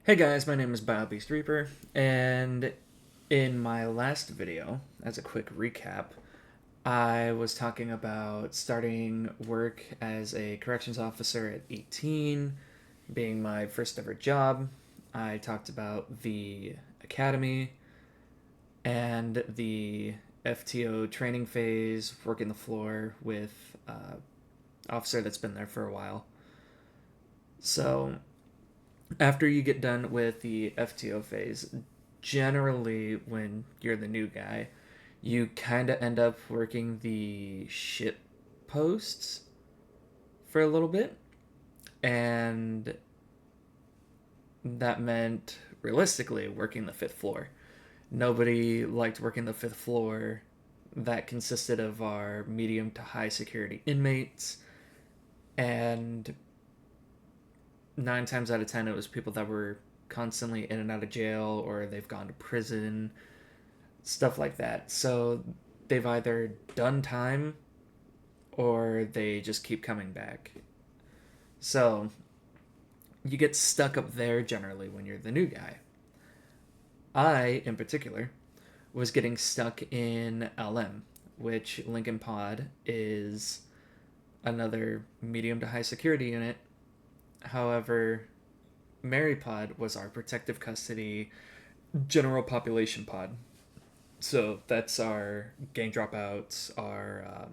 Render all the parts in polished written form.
Hey guys, my name is BioBeast Reaper, and in my last video, as a quick recap, I was talking about starting work as a corrections officer at 18, being my first ever job. I talked about the academy and the FTO training phase, working the floor with officer that's been there for a while. So after you get done with the FTO phase, generally when you're the new guy, you kind of end up working the ship posts for a little bit. And that meant realistically working the fifth floor. Nobody liked working the fifth floor. That consisted of our medium to high security inmates. And 9 times out of 10, it was people that were constantly in and out of jail or they've gone to prison, stuff like that. So they've either done time or they just keep coming back. So you get stuck up there generally when you're the new guy. I, in particular, was getting stuck in LM, which Lincoln Pod is another medium to high security unit. However, Mary Pod was our protective custody general population pod. So that's our gang dropouts, our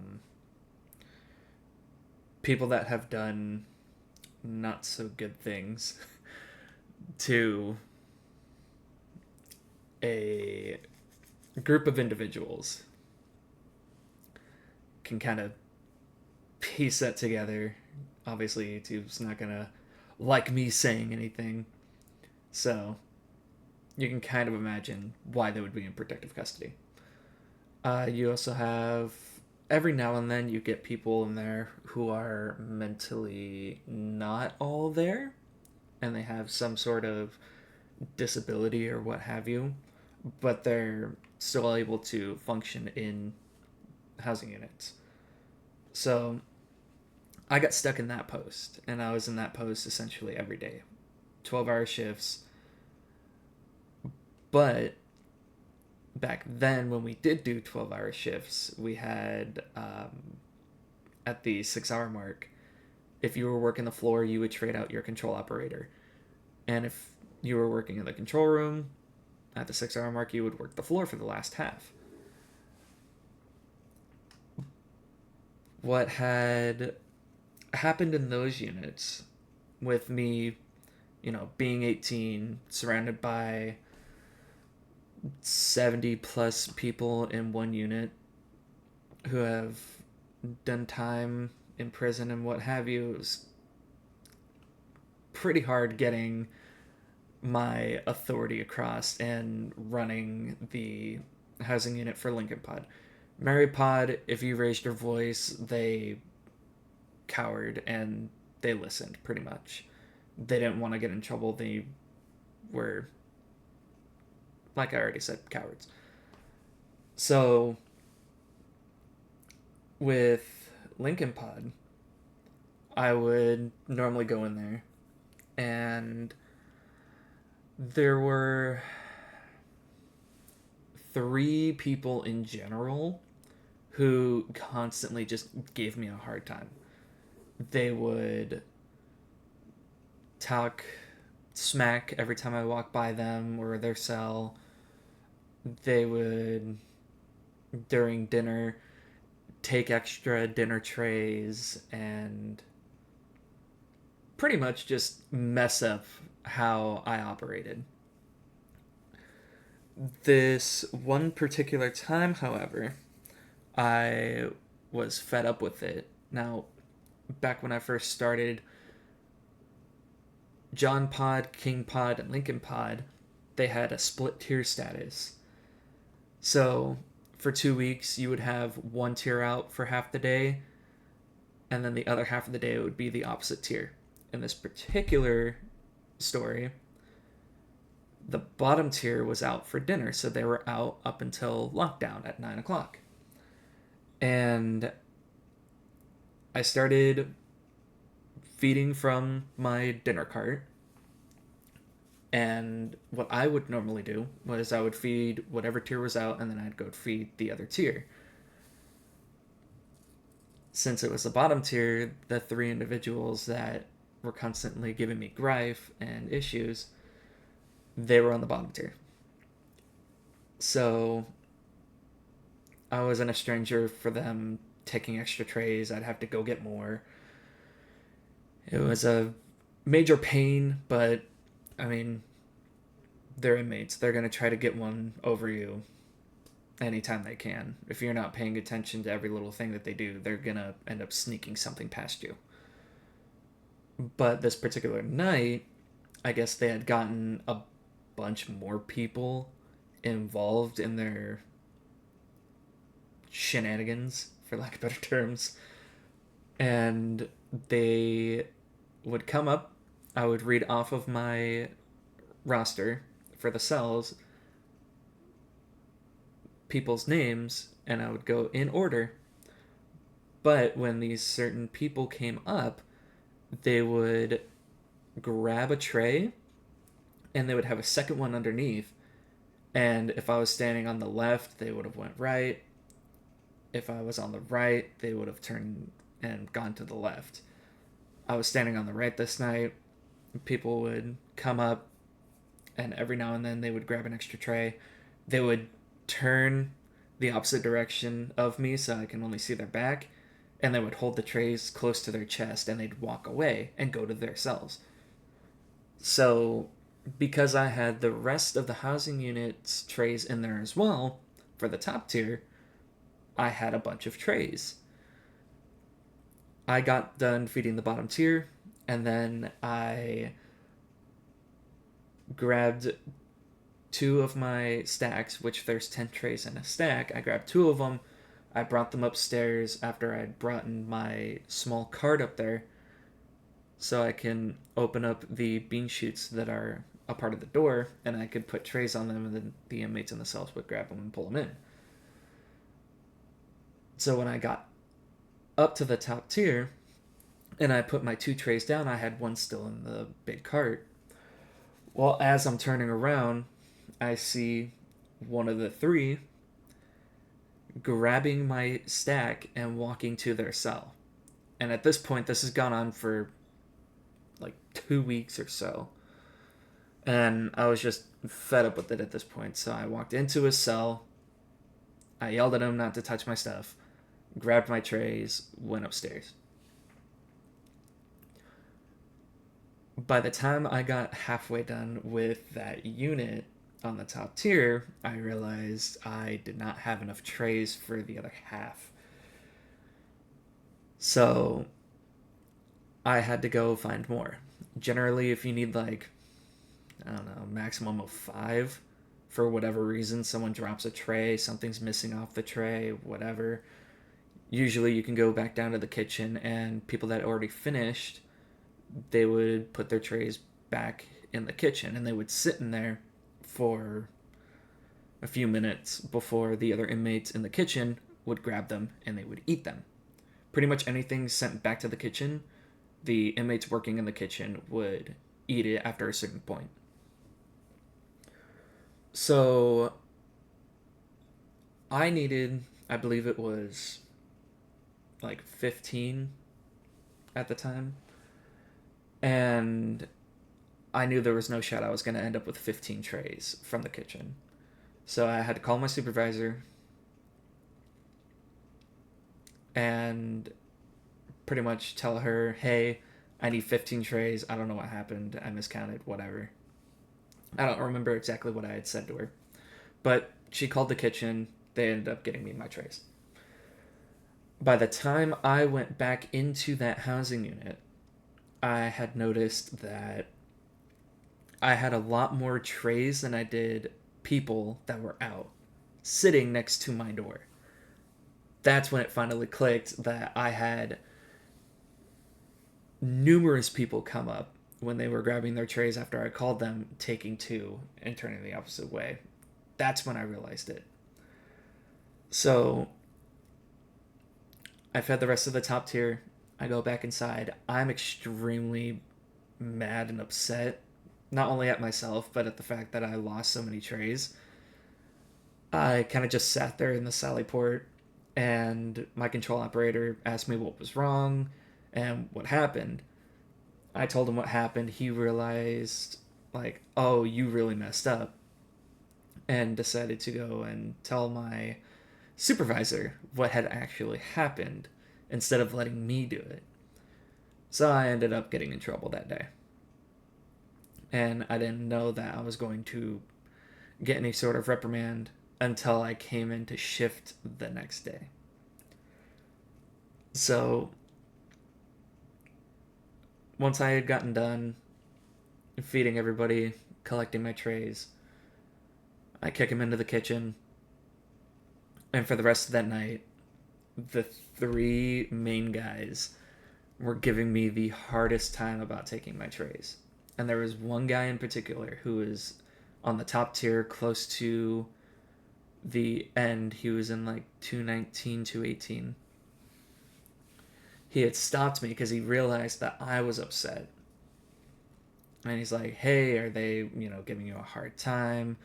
people that have done not so good things to a group of individuals can kind of piece that together. Obviously, YouTube's not gonna like me saying anything, so you can kind of imagine why they would be in protective custody. You also have every now and then you get people in there who are mentally not all there, and they have some sort of disability or what have you, but they're still able to function in housing units. So I got stuck in that post, and I was in that post essentially every day, 12-hour shifts. But back then, when we did do 12-hour shifts, we had at the 6 hour mark, if you were working the floor, you would trade out your control operator. And if you were working in the control room, at the 6 hour mark, you would work the floor for the last half. What had happened in those units with me, being 18, surrounded by 70 plus people in one unit who have done time in prison and what have you, it was pretty hard getting my authority across and running the housing unit for Lincoln Pod. Mary Pod, if you raised your voice, they cowered and they listened pretty much. They didn't want to get in trouble. They were, like I already said, cowards. So with Lincoln Pod, I would normally go in there, and there were three people in general who constantly just gave me a hard time. They would talk smack every time I walked by them or their cell. They would, during dinner, take extra dinner trays and pretty much just mess up how I operated. This one particular time, however, I was fed up with it. Now, back when I first started, John Pod, King Pod, and Lincoln Pod, they had a split tier status. So for 2 weeks, you would have one tier out for half the day, and then the other half of the day it would be the opposite tier. In this particular story, the bottom tier was out for dinner, so they were out up until lockdown at 9 o'clock. And I started feeding from my dinner cart, And what I would normally do was I would feed whatever tier was out, and then I'd go feed the other tier. Since it was the bottom tier, the three individuals that were constantly giving me gripe and issues, they were on the bottom tier. So I wasn't a stranger for them taking extra trays. I'd have to go get more. It was a major pain, but I mean, they're inmates. They're going to try to get one over you anytime they can. If you're not paying attention to every little thing that they do, they're going to end up sneaking something past you. But this particular night, I guess they had gotten a bunch more people involved in their shenanigans, for lack of better terms. And they would come up, I would read off of my roster for the cells people's names, and I would go in order. But when these certain people came up, they would grab a tray and they would have a second one underneath. And if I was standing on the left, they would have went right. If I was on the right, they would have turned and gone to the left. I was standing on the right this night. People would come up, and every now and then they would grab an extra tray. They would turn the opposite direction of me so I can only see their back, and they would hold the trays close to their chest and they'd walk away and go to their cells. So, because I had the rest of the housing unit's trays in there as well, for the top tier, I had a bunch of trays. I got done feeding the bottom tier, and then I grabbed two of my stacks, which there's 10 trays in a stack. I grabbed two of them. I brought them upstairs after I'd brought in my small cart up there so I can open up the bean chutes that are a part of the door, and I could put trays on them, and then the inmates in the cells would grab them and pull them in. So when I got up to the top tier and I put my two trays down, I had one still in the big cart. Well, as I'm turning around, I see one of the three grabbing my stack and walking to their cell. And at this point, this has gone on for like 2 weeks or so. And I was just fed up with it at this point. So I walked into his cell. I yelled at him not to touch my stuff, grabbed my trays, went upstairs. By the time I got halfway done with that unit on the top tier, I realized I did not have enough trays for the other half. So I had to go find more. Generally, if you need like, I don't know, maximum of 5, for whatever reason, someone drops a tray, something's missing off the tray, whatever, usually you can go back down to the kitchen, and people that already finished, they would put their trays back in the kitchen, and they would sit in there for a few minutes before the other inmates in the kitchen would grab them and they would eat them. Pretty much anything sent back to the kitchen, the inmates working in the kitchen would eat it after a certain point. So I needed, I believe it was like 15 at the time. And I knew there was no shot I was going to end up with 15 trays from the kitchen. So I had to call my supervisor and pretty much tell her, hey, I need 15 trays. I don't know what happened. I miscounted, whatever. I don't remember exactly what I had said to her. But she called the kitchen. They ended up getting me my trays. By the time I went back into that housing unit, I had noticed that I had a lot more trays than I did people that were out, sitting next to my door. That's when it finally clicked that I had numerous people come up when they were grabbing their trays after I called them, taking two and turning the opposite way. That's when I realized it. So I fed the rest of the top tier. I go back inside. I'm extremely mad and upset not only at myself, but at the fact that I lost so many trays. I kind of just sat there in the Sally port, and my control operator asked me what was wrong and what happened. I told him what happened. He realized, like, oh, you really messed up, and decided to go and tell my supervisor what had actually happened instead of letting me do it. So I ended up getting in trouble that day. And I didn't know that I was going to get any sort of reprimand until I came into shift the next day. So once I had gotten done feeding everybody, collecting my trays, I kick him into the kitchen. And for the rest of that night, the three main guys were giving me the hardest time about taking my trays. And there was one guy in particular who was on the top tier, close to the end. He was in like 219, 218. He had stopped me because he realized that I was upset. And he's like, hey, are they, giving you a hard time?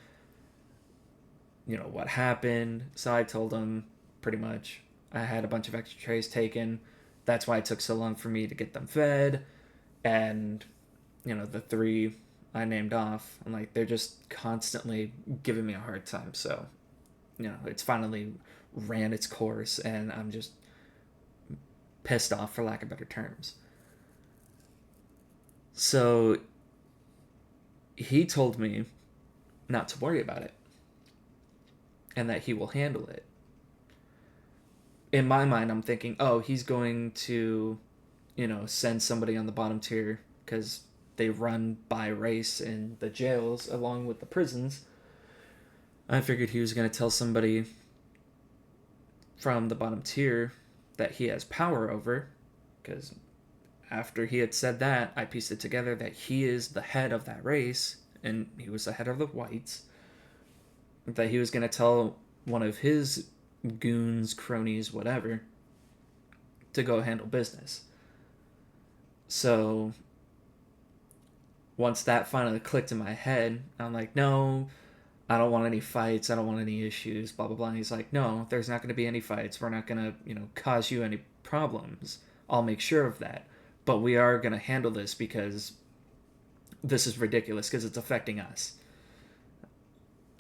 What happened? So I told him pretty much I had a bunch of extra trays taken. That's why it took so long for me to get them fed. And, the three I named off, I'm like, they're just constantly giving me a hard time. So, it's finally ran its course, and I'm just pissed off, for lack of better terms. So he told me not to worry about it and that he will handle it. In my mind, I'm thinking, oh, he's going to, send somebody on the bottom tier because they run by race in the jails along with the prisons. I figured he was going to tell somebody from the bottom tier that he has power over, because after he had said that, I pieced it together that he is the head of that race, and he was the head of the whites, that he was going to tell one of his goons, cronies, whatever, to go handle business. So once that finally clicked in my head, I'm like, no, I don't want any fights. I don't want any issues, blah, blah, blah. And he's like, no, there's not going to be any fights. We're not going to, cause you any problems. I'll make sure of that. But we are going to handle this because this is ridiculous because it's affecting us.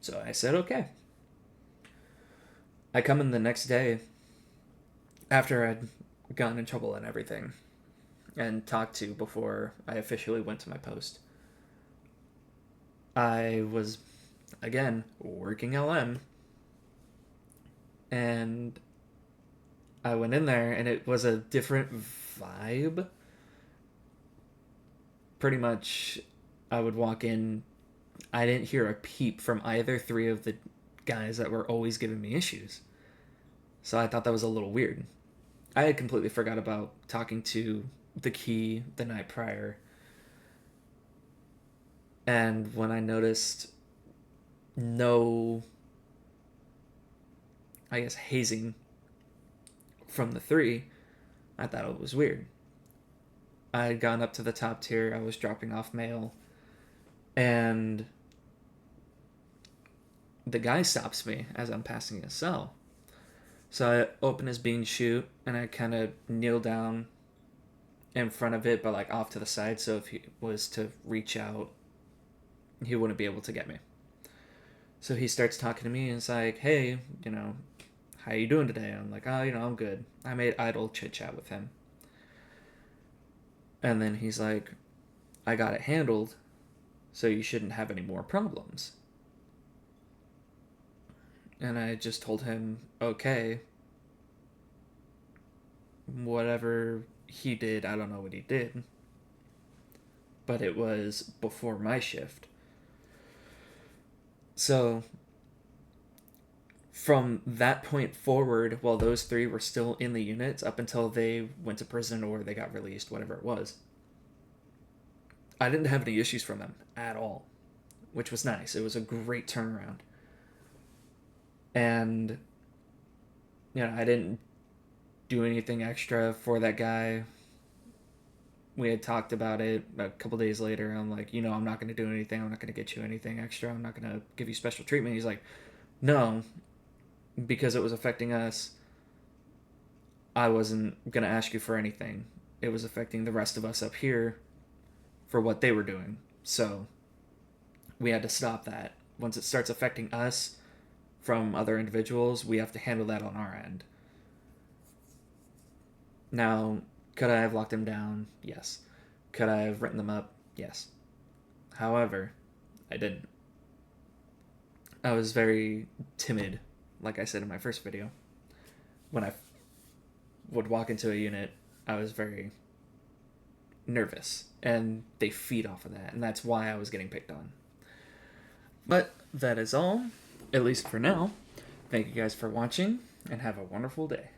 So I said, okay. I come in the next day after I'd gotten in trouble and everything and talked to before I officially went to my post. I was, again, working LM, and I went in there and it was a different vibe. Pretty much, I would walk in, I didn't hear a peep from either three of the guys that were always giving me issues. So I thought that was a little weird. I had completely forgot about talking to the key the night prior. And when I noticed no, I guess, hazing from the three, I thought it was weird. I had gone up to the top tier, I was dropping off mail, and the guy stops me as I'm passing his cell. So I open his bean chute and I kind of kneel down in front of it, but like off to the side, so if he was to reach out, he wouldn't be able to get me. So he starts talking to me and it's like, hey, how you doing today? I'm like, oh, I'm good. I made idle chit chat with him. And then he's like, I got it handled, so you shouldn't have any more problems. And I just told him, okay, whatever he did, I don't know what he did. But it was before my shift. So from that point forward, while those three were still in the units, up until they went to prison or they got released, whatever it was, I didn't have any issues from them at all, which was nice. It was a great turnaround. And, I didn't do anything extra for that guy. we had talked about it a couple days later. I'm like, I'm not going to do anything. I'm not going to get you anything extra. I'm not going to give you special treatment. He's like, no, because it was affecting us. I wasn't going to ask you for anything. It was affecting the rest of us up here for what they were doing. So we had to stop that. Once it starts affecting us from other individuals, we have to handle that on our end. Now, could I have locked them down? Yes. Could I have written them up? Yes. However, I didn't. I was very timid, like I said in my first video. When I would walk into a unit, I was very nervous, and they feed off of that, and that's why I was getting picked on. But that is all, at least for now. Thank you guys for watching, and have a wonderful day.